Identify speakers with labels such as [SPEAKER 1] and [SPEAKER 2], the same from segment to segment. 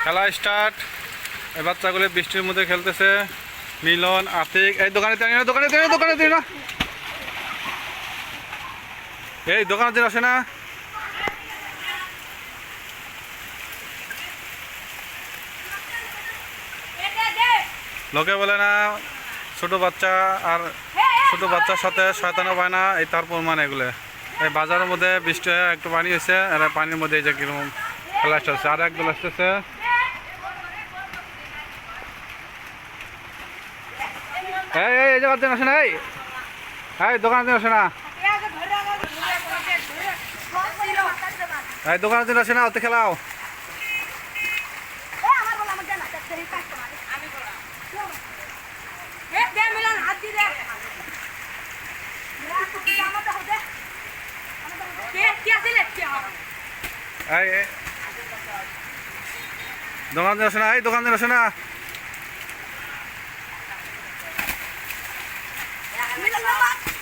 [SPEAKER 1] খেলা স্টার্ট। এই বাচ্চাগুলো বৃষ্টির মধ্যে খেলতেছে। মিলন, আতিক, এই দোকানে না এই দোকানের দিন আসে না। লোকে বলে না ছোট বাচ্চা আর ছোট বাচ্চার সাথে শয়তানো পায় না, এই তার প্রমাণ এগুলো। এই বাজারের মধ্যে বৃষ্টি হয়ে একটু পানি হয়েছে, আর পানির মধ্যে এই যে কিরকম খেলা আসতেছে। আর একদল আসতেছে। এই জায়গার দিন আসে না, এই দোকানের দিন আসে না, এই দোকানের দিন আসে না, ওতে খেলাও। দোকান দিন আসে না, এই দোকান দিন আসে না।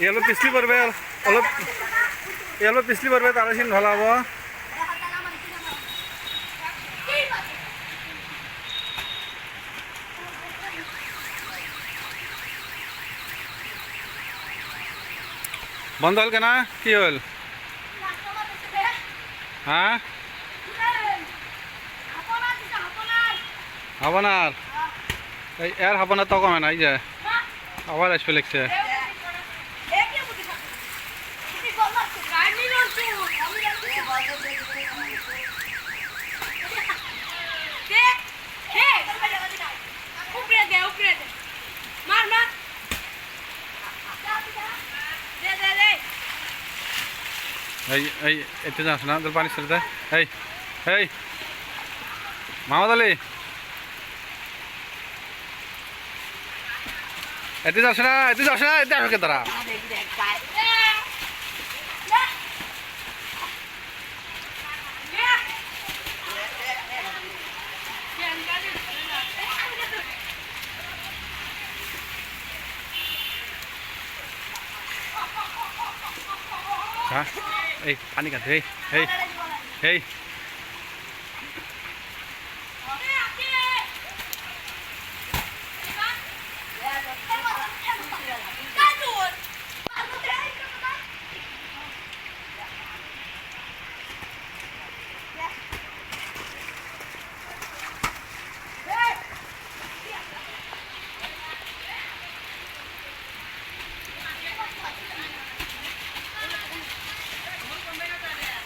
[SPEAKER 1] এলো পিছলি পড়বে, অলপ এলো পিছলি পড়বে, তাহলে সিন ভালো হবো। বন্ধ হল কেনা, কি হল? হ্যাঁ হাবনার, এই এর হাবনার তো কমে না, এই যে আবার আসবে লিখছে। এই এতে যাস না, তোর পানি ছেড়ে দেয়। এই মাহমদ আলী, এতে যাস না, এতে আসবে তারা। হ্যাঁ এই পানি কাটে, এই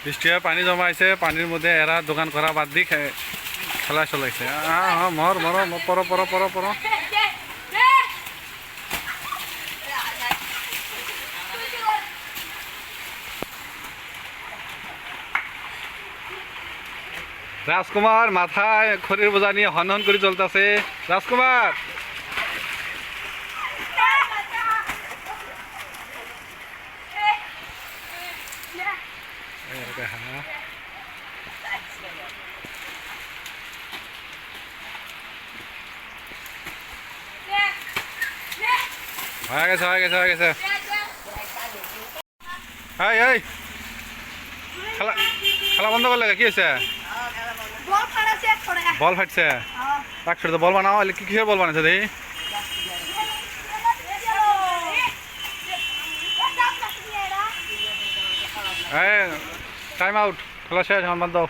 [SPEAKER 1] বৃষ্টি হয়ে পানি জমা আছে, পানির মধ্যে এরা দোকান করা বাদ দিয়ে খেলা চলাইছে। মর পর রাজকুমার মাথায় খড়ির বোঝা নিয়ে হনহন করে চলতেছে। রাজকুমার হয়ে গেছে। এই খেলা বন্ধ করলে কি হয়েছে? বল ফাটছে, একশো তো বল বানাও। কি কিসের বল বানাচ্ছে দেখি? টাইম আউট, খেলা শেষ, এখন বাদ দাও।